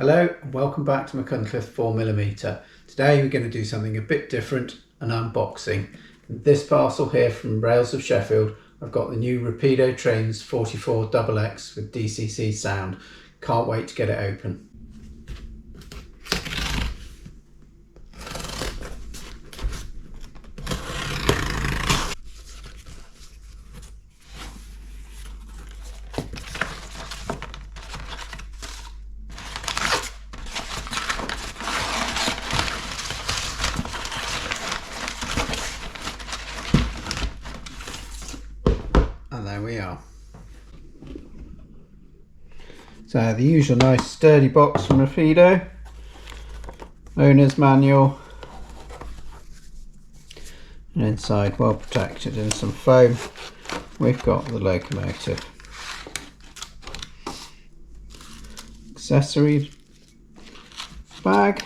Hello and welcome back to McCuncliffe 4mm. Today we're going to do something a bit different, an unboxing. In this parcel here from Rails of Sheffield, I've got the new Rapido Trains 44XX with DCC sound. Can't wait to get it open. And there we are. So the usual nice sturdy box from Rapido, owner's manual, and inside, well protected in some foam, we've got the locomotive. Accessory bag.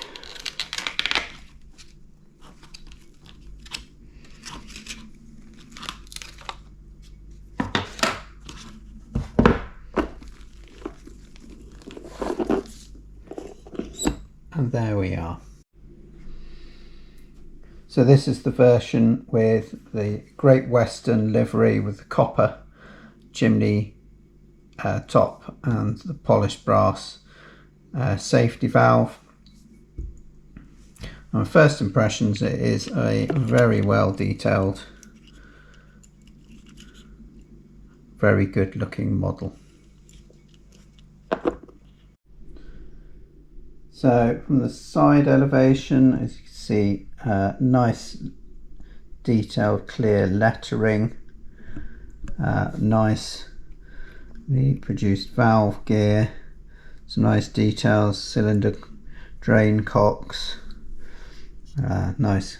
And there we are. So this is the version with the Great Western livery with the copper chimney top and the polished brass safety valve. On first impressions, it is a very well detailed, very good looking model. So from the side elevation, as you can see, nice detailed clear lettering, nice produced valve gear, some nice details, cylinder drain cocks, nice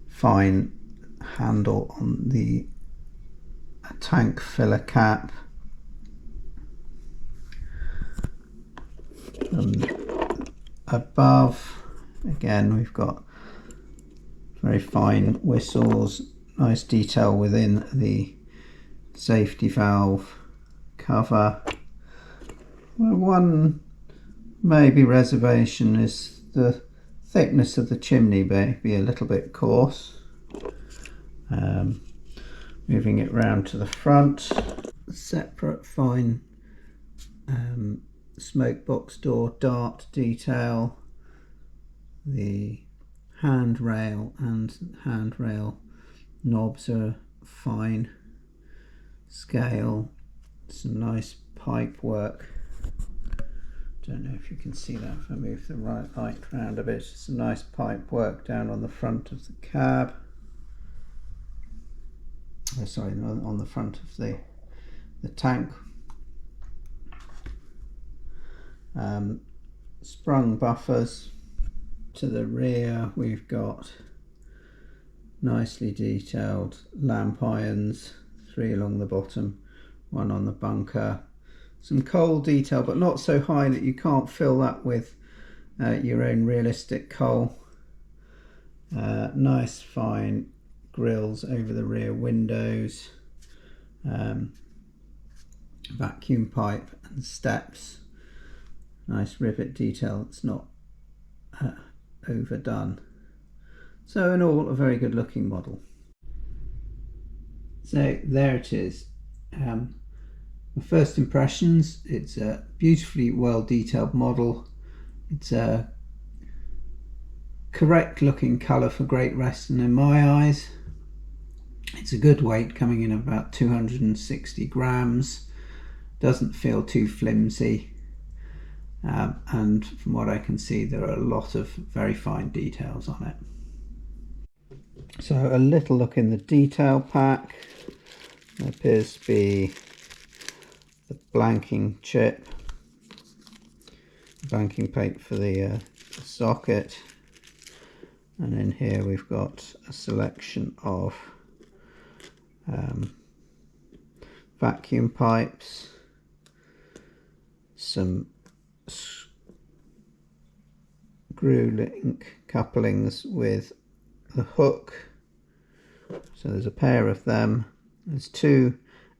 fine handle on the tank filler cap. Above, again, we've got very fine whistles, nice detail within the safety valve cover. One maybe reservation is the thickness of the chimney may be a little bit coarse. Moving it round to the front, separate fine smoke box door dart detail. The handrail and handrail knobs are fine scale. Some nice pipe work. Don't know if you can see that if I move the right light round a bit. Some nice pipe work down on the front of the cab. Oh, sorry, on the front of the tank. Sprung buffers to the rear. We've got nicely detailed lamp irons, 3 along the bottom, 1 on the bunker. Some coal detail, but not so high that you can't fill that with your own realistic coal. Nice fine grills over the rear windows, vacuum pipe and steps. Nice rivet detail, it's not overdone. So in all, a very good looking model. So there it is. My first impressions, it's a beautifully well detailed model. It's a correct looking colour for Great Western in my eyes. It's a good weight, coming in about 260 grams. Doesn't feel too flimsy. And from what I can see, there are a lot of very fine details on it. So a little look in the detail pack. There appears to be the blanking chip, blanking plate for the socket, and in here we've got a selection of vacuum pipes, some screw link couplings with the hook. So there's a pair of them. There's 2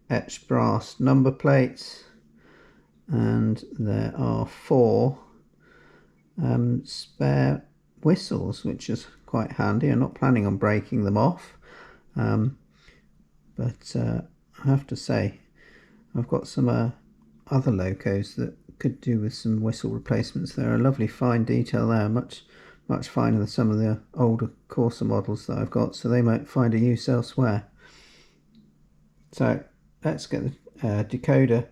etched brass number plates, and there are 4 spare whistles, which is quite handy. I'm not planning on breaking them off, but I have to say I've got some other locos that could do with some whistle replacements. They're a lovely fine detail there, much finer than some of the older Corsa models that I've got, so they might find a use elsewhere. So let's get the decoder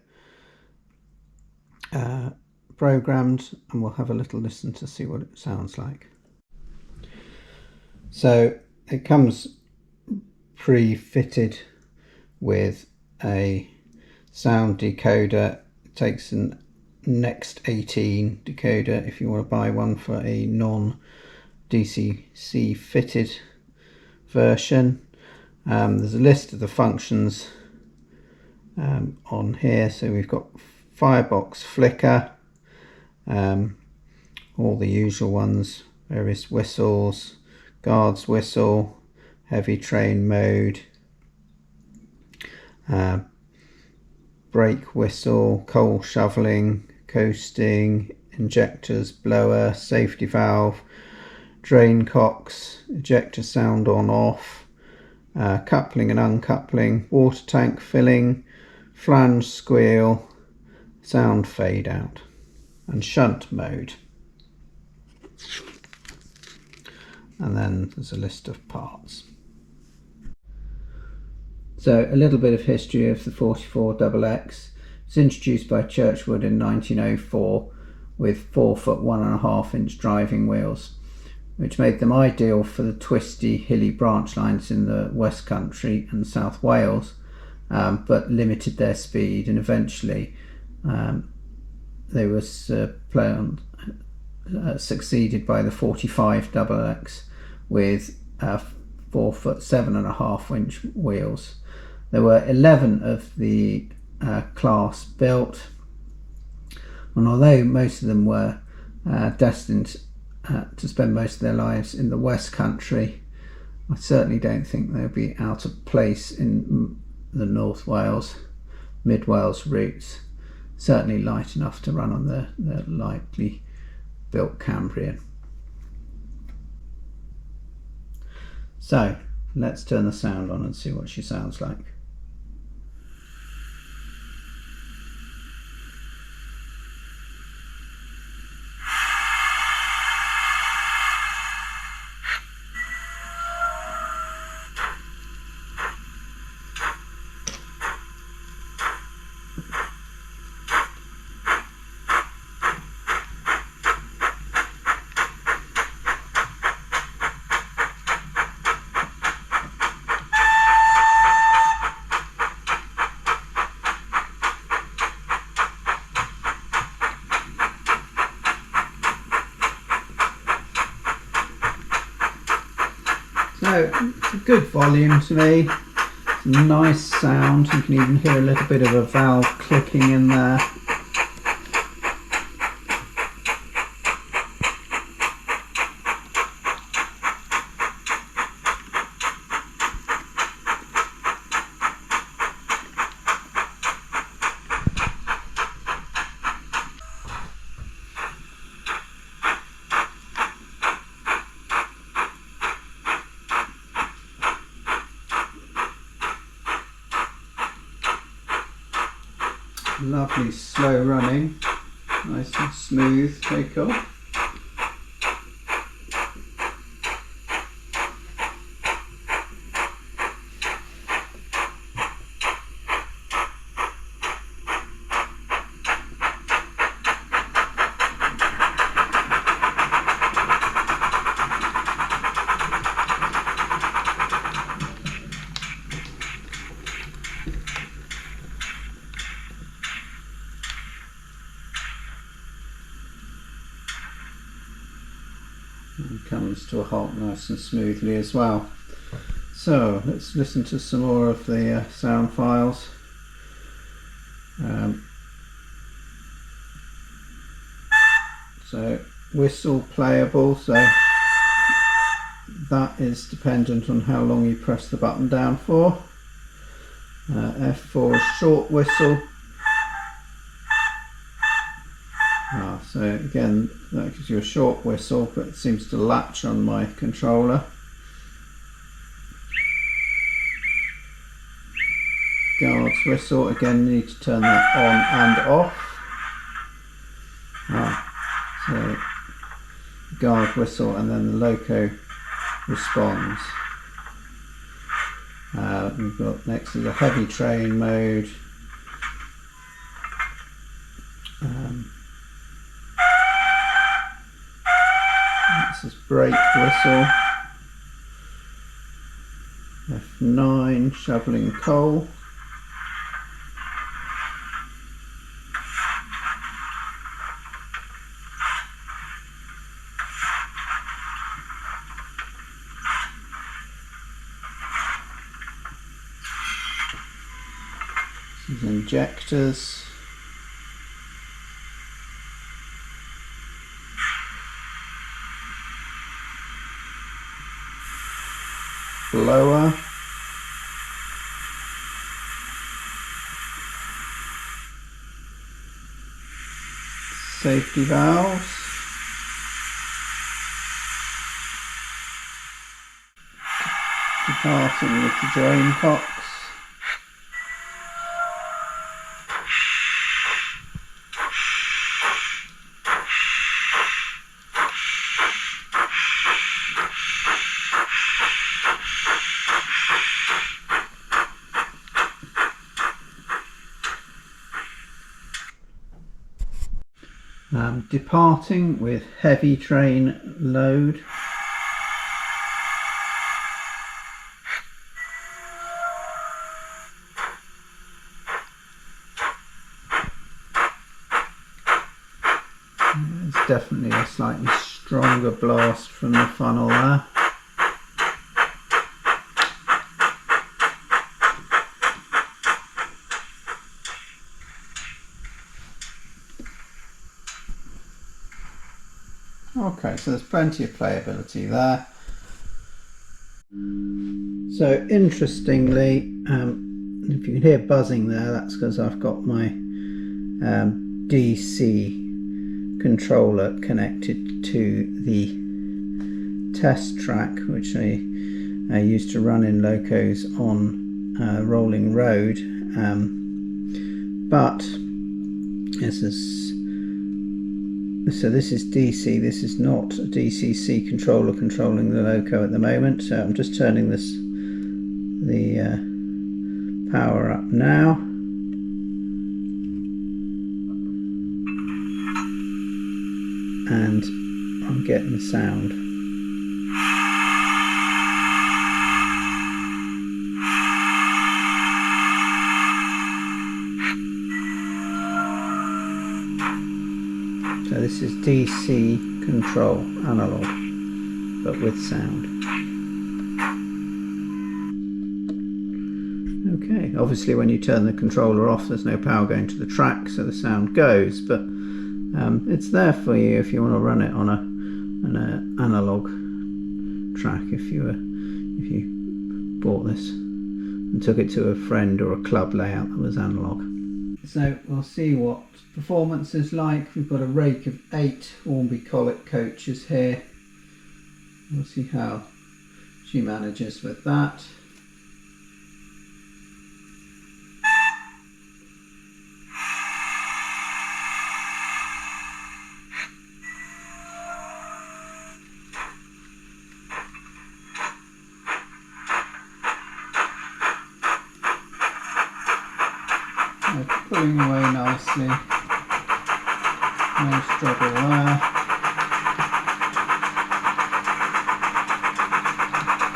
programmed, and we'll have a little listen to see what it sounds like. So it comes pre-fitted with a sound decoder. It takes an Next 18 decoder if you want to buy one for a non-DCC fitted version. There's a list of the functions on here. So we've got firebox flicker, all the usual ones, various whistles, guards whistle, heavy train mode, brake whistle, coal shoveling, coasting, injectors, blower, safety valve, drain cocks, ejector sound on off, coupling and uncoupling, water tank filling, flange squeal, sound fade out, and shunt mode. And then there's a list of parts. So a little bit of history of the 44XX. It's introduced by Churchwood in 1904 with 4-foot 1.5 inch driving wheels, which made them ideal for the twisty, hilly branch lines in the West Country and South Wales, but limited their speed, and eventually they were succeeded by the 45XX with 4-foot 7.5 inch wheels. There were 11 of the class built, and although most of them were destined to spend most of their lives in the West Country, I certainly don't think they'll be out of place in the North Wales, Mid Wales routes. Certainly light enough to run on the lightly built Cambrian. So let's turn the sound on and see what she sounds like. So it's a good volume to me, it's a nice sound. You can even hear a little bit of a valve clicking in there. Lovely slow running, nice and smooth take off. And comes to a halt nice and smoothly as well. So let's listen to some more of the sound files. So whistle playable, so that is dependent on how long you press the button down for. F4 is short whistle. So again, that gives you a short whistle, but it seems to latch on my controller. Guard's whistle, again you need to turn that on and off. So guard whistle, and then the loco responds. We've got next is a heavy train mode. This is brake whistle. F9, shoveling coal. This is injectors. Blower. Safety valves. Departing with the drain cocks. Departing with heavy train load. There's definitely a slightly stronger blast from the funnel there. Okay, so there's plenty of playability there. So interestingly, if you can hear buzzing there, that's because I've got my DC controller connected to the test track, which I used to run in locos on rolling road. But this is DC, this is not a DCC controller controlling the loco at the moment, so I'm just turning the power up now. And I'm getting the sound. So this is DC control, analog, but with sound. Okay, obviously when you turn the controller off there's no power going to the track, so the sound goes, but it's there for you if you want to run it on an analog track. If you bought this and took it to a friend or a club layout that was analog. So we'll see what performance is like. We've got a rake of 8 Hornby Colic coaches here. We'll see how she manages with that. Pulling away nicely, no struggle there.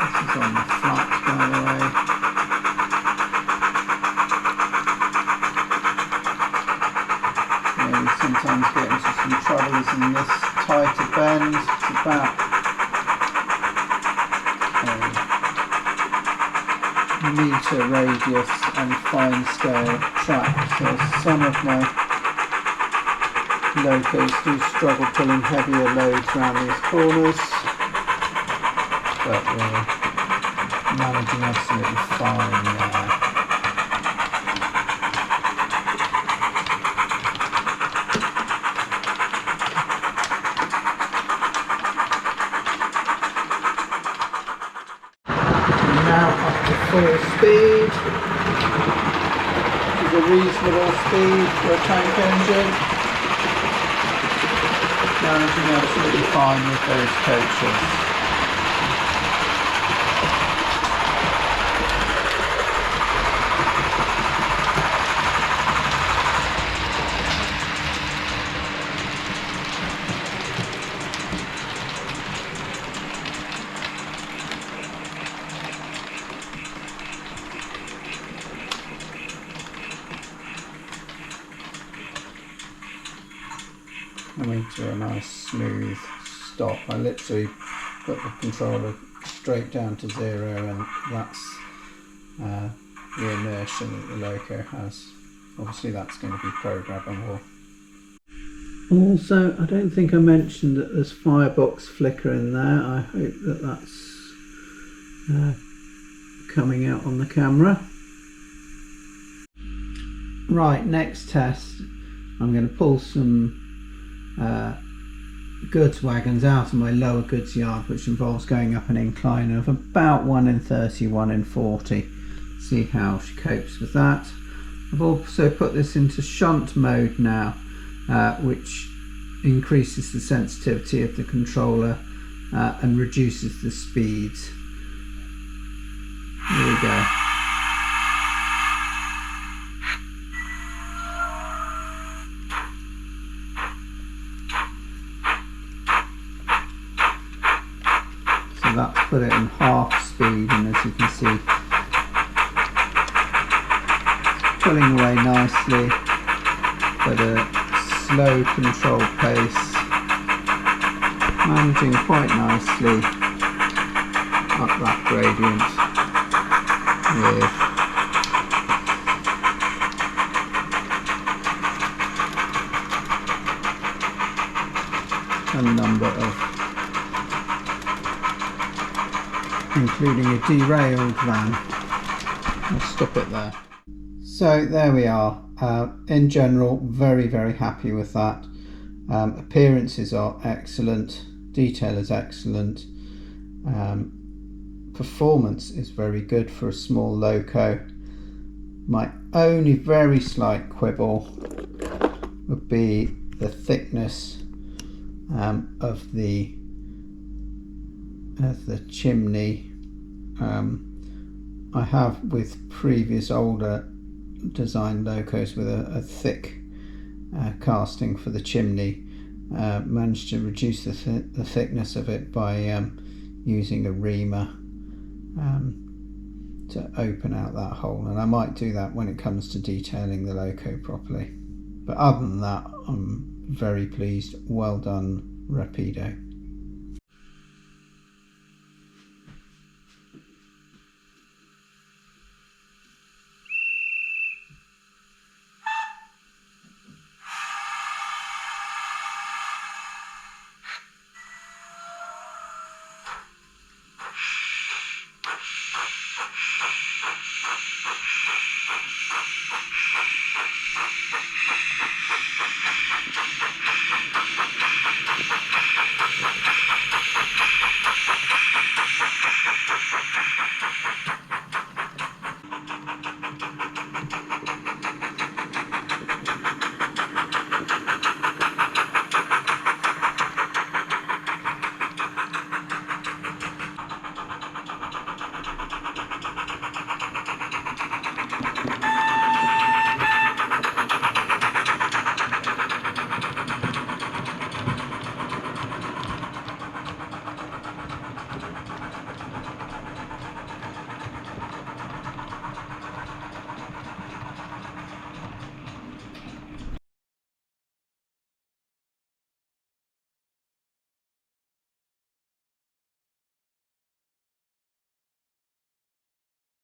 This is on the flat, by the way. Yeah, we sometimes get into some troubles in this tighter bend. It's about a metre radius and fine scale track, so some of my locos do struggle pulling heavier loads around these corners, but we're managing absolutely fine there. full speed, which is a reasonable speed for a tank engine. Managing absolutely fine with those coaches. Coming to a nice smooth stop. I literally put the controller straight down to 0, and that's the inertia that the loco has. Obviously that's going to be programmable. Also, I don't think I mentioned that there's firebox flicker in there. I hope that that's coming out on the camera. Right, next test, I'm going to pull some goods wagons out of my lower goods yard, which involves going up an incline of about 1 in 30, 1 in 40. See how she copes with that. I've also put this into shunt mode now, which increases the sensitivity of the controller and reduces the speeds. Here we go. That's put it in half speed, and as you can see, it's pulling away nicely at a slow controlled pace, managing quite nicely up that gradient with a number of, including a derailed van. I'll stop it there. So there we are. In general, very happy with that. Appearances are excellent, detail is excellent, performance is very good for a small loco. My only very slight quibble would be the thickness of the chimney. I have, with previous older design locos with a thick casting for the chimney, managed to reduce the thickness of it by using a reamer to open out that hole, and I might do that when it comes to detailing the loco properly. But other than that, I'm very pleased. Well done, Rapido.